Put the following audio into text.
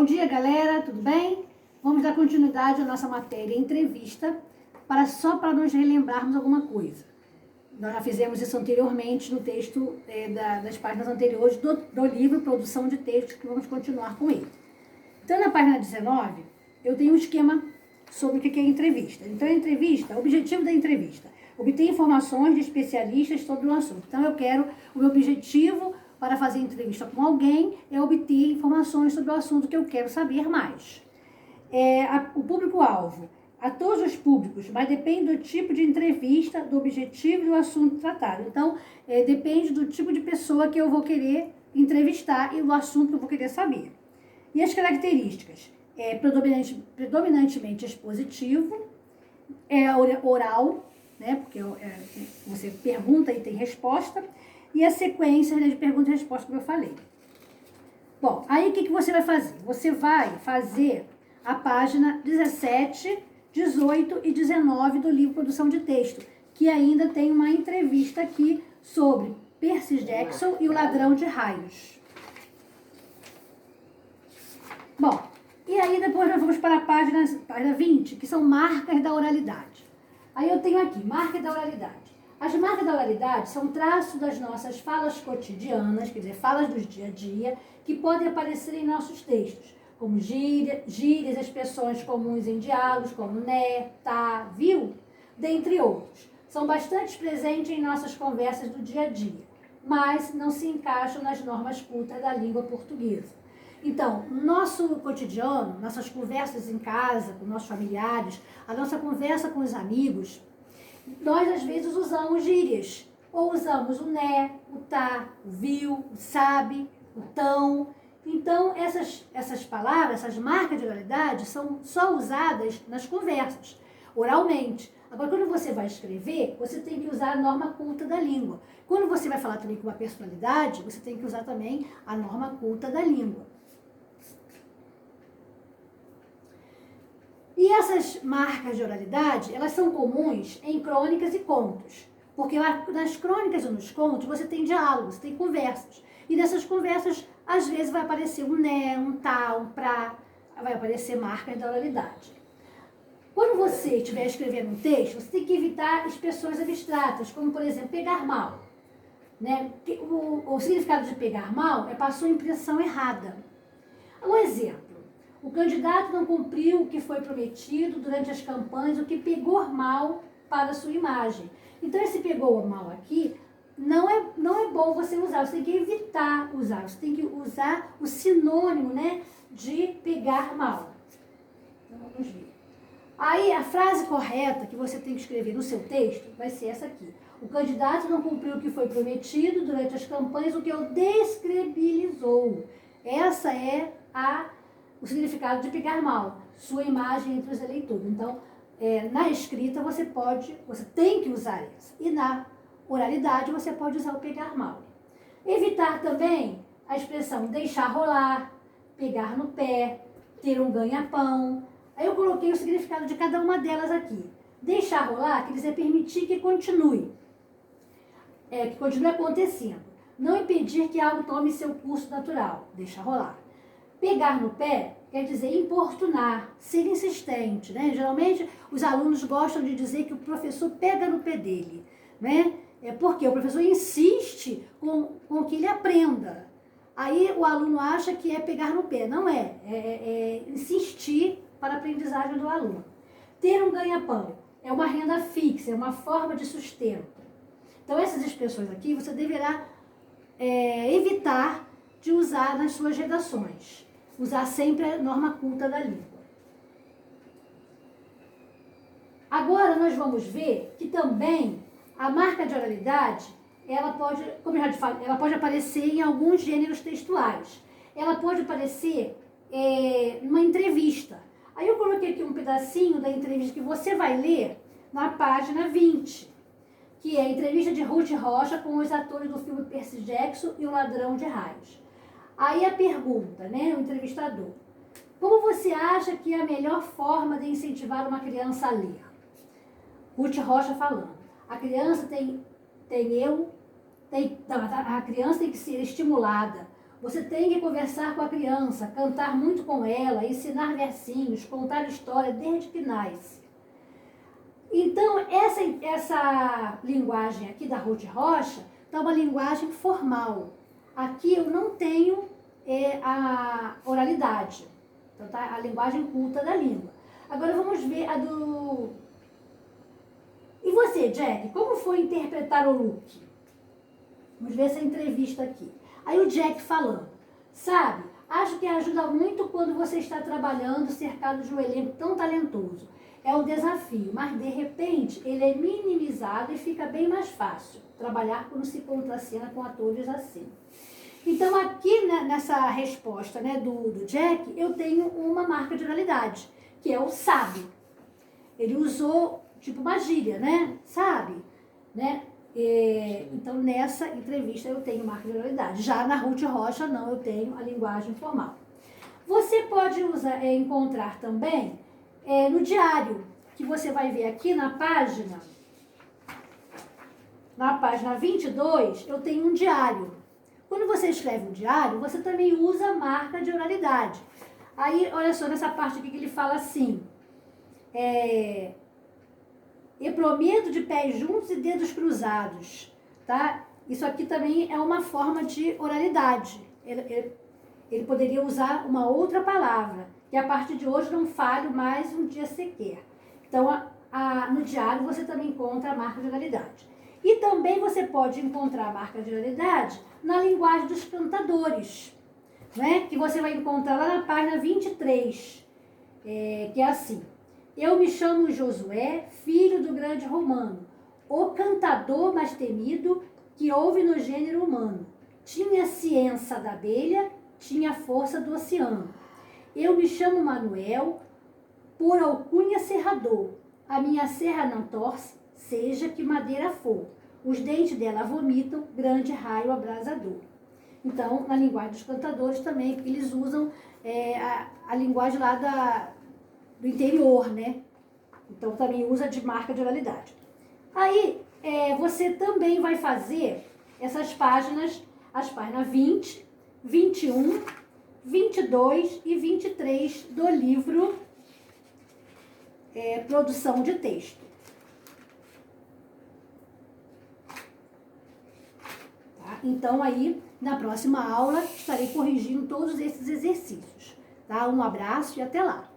Bom dia, galera, tudo bem? Vamos dar continuidade à nossa matéria entrevista, só para nos relembrarmos alguma coisa. Nós já fizemos isso anteriormente no texto das páginas anteriores do livro Produção de Textos, que vamos continuar com ele. Então, na página 19, eu tenho um esquema sobre o que é entrevista. Então, a entrevista, o objetivo da entrevista, obter informações de especialistas sobre o assunto. Então, o meu objetivo para fazer entrevista com alguém é obter informações sobre o assunto que eu quero saber mais. O público-alvo, a todos os públicos, mas depende do tipo de entrevista, do objetivo e do assunto tratado. Então, depende do tipo de pessoa que eu vou querer entrevistar e do assunto que eu vou querer saber. E as características? Predominantemente expositivo, oral, né, porque você pergunta e tem resposta, e a sequência de pergunta e resposta, como eu falei. Bom, aí o que você vai fazer? Você vai fazer a página 17, 18 e 19 do livro Produção de Texto, que ainda tem uma entrevista aqui sobre Percy Jackson e o Ladrão de Raios. Bom, e aí depois nós vamos para a página 20, que são marcas da oralidade. Aí eu tenho aqui, marcas da oralidade. As marcas da oralidade são traços das nossas falas cotidianas, quer dizer, falas do dia a dia, que podem aparecer em nossos textos, como gírias, expressões comuns em diálogos, como né, tá, viu, dentre outros. São bastante presentes em nossas conversas do dia a dia, mas não se encaixam nas normas cultas da língua portuguesa. Então, no nosso cotidiano, nossas conversas em casa, com nossos familiares, a nossa conversa com os amigos, nós às vezes usamos gírias, ou usamos o né, o tá, o viu, o sabe, o tão. Então, essas palavras, essas marcas de oralidade são só usadas nas conversas, oralmente. Agora, quando você vai escrever, você tem que usar a norma culta da língua. Quando você vai falar também com uma personalidade, você tem que usar também a norma culta da língua. E essas marcas de oralidade, elas são comuns em crônicas e contos. Porque nas crônicas e nos contos você tem diálogos, tem conversas. E nessas conversas, às vezes vai aparecer um né, um tá, um pra, vai aparecer marcas da oralidade. Quando você estiver escrevendo um texto, você tem que evitar expressões abstratas, como, por exemplo, pegar mal. Né? O significado de pegar mal é passou a impressão errada. Um exemplo. O candidato não cumpriu o que foi prometido durante as campanhas, o que pegou mal para a sua imagem. Então, esse pegou mal aqui não é bom você usar, você tem que evitar usar, você tem que usar o sinônimo, né, de pegar mal. Então, vamos ver. Aí, a frase correta que você tem que escrever no seu texto vai ser essa aqui. O candidato não cumpriu o que foi prometido durante as campanhas, o que o descredibilizou. Essa é o significado de pegar mal, sua imagem entre os eleitores. Então, na escrita você tem que usar isso. E na oralidade você pode usar o pegar mal. Evitar também a expressão deixar rolar, pegar no pé, ter um ganha-pão. Aí eu coloquei o significado de cada uma delas aqui. Deixar rolar quer dizer permitir que continue acontecendo. Não impedir que algo tome seu curso natural, deixar rolar. Pegar no pé quer dizer importunar, ser insistente, né? Geralmente os alunos gostam de dizer que o professor pega no pé dele, né? Porque o professor insiste com que ele aprenda. Aí o aluno acha que é pegar no pé, não é. É insistir para a aprendizagem do aluno. Ter um ganha-pão é uma renda fixa, é uma forma de sustento. Então essas expressões aqui você deverá evitar de usar nas suas redações. Usar sempre a norma culta da língua. Agora nós vamos ver que também a marca de oralidade, ela pode, como eu já te falei, ela pode aparecer em alguns gêneros textuais. Ela pode aparecer numa entrevista. Aí eu coloquei aqui um pedacinho da entrevista que você vai ler na página 20, que é a entrevista de Ruth Rocha com os atores do filme Percy Jackson e o Ladrão de Raios. Aí a pergunta, né, o entrevistador, como você acha que é a melhor forma de incentivar uma criança a ler? Ruth Rocha falando, a criança a criança tem que ser estimulada, Você tem que conversar com a criança, cantar muito com ela, ensinar versinhos, contar história desde que nasce. Então, essa linguagem aqui da Ruth Rocha é uma linguagem formal. Aqui eu não tenho a oralidade, então, tá? A linguagem culta da língua. Agora vamos ver a do... E você, Jack, como foi interpretar o Luke? Vamos ver essa entrevista aqui. Aí o Jack falando, sabe, acho que ajuda muito quando você está trabalhando cercado de um elenco tão talentoso. É um desafio, mas de repente ele é minimizado e fica bem mais fácil trabalhar quando se contracena com atores assim. Então aqui, né, nessa resposta, né, do Jack, eu tenho uma marca de oralidade, que é o sabe. Ele usou tipo uma gíria, né? Sabe? Né? Então, nessa entrevista eu tenho marca de oralidade. Já na Ruth Rocha, não, eu tenho a linguagem formal. Você pode encontrar também no diário, que você vai ver aqui na página 22, eu tenho um diário. Quando você escreve um diário, você também usa a marca de oralidade. Aí, olha só, nessa parte aqui que ele fala assim, e prometo de pés juntos e dedos cruzados, tá? Isso aqui também é uma forma de oralidade. Ele poderia usar uma outra palavra, que a partir de hoje não falho mais um dia sequer. Então, no diário você também encontra a marca de oralidade. E também você pode encontrar a marca de oralidade na linguagem dos cantadores, né? Que você vai encontrar lá na página 23, que é assim. Eu me chamo Josué, filho do grande Romano, o cantador mais temido que houve no gênero humano. Tinha a ciência da abelha, tinha a força do oceano. Eu me chamo Manuel, por alcunha serrador. A minha serra não torce, seja que madeira for. Os dentes dela vomitam, grande raio abrasador. Então, na linguagem dos cantadores também, eles usam a linguagem lá do interior, né? Então, também usa de marca de oralidade. Aí, você também vai fazer essas páginas, as páginas 20, 21, 22 e 23 do livro Produção de Texto. Tá? Então, aí, na próxima aula, estarei corrigindo todos esses exercícios. Tá? Um abraço e até lá!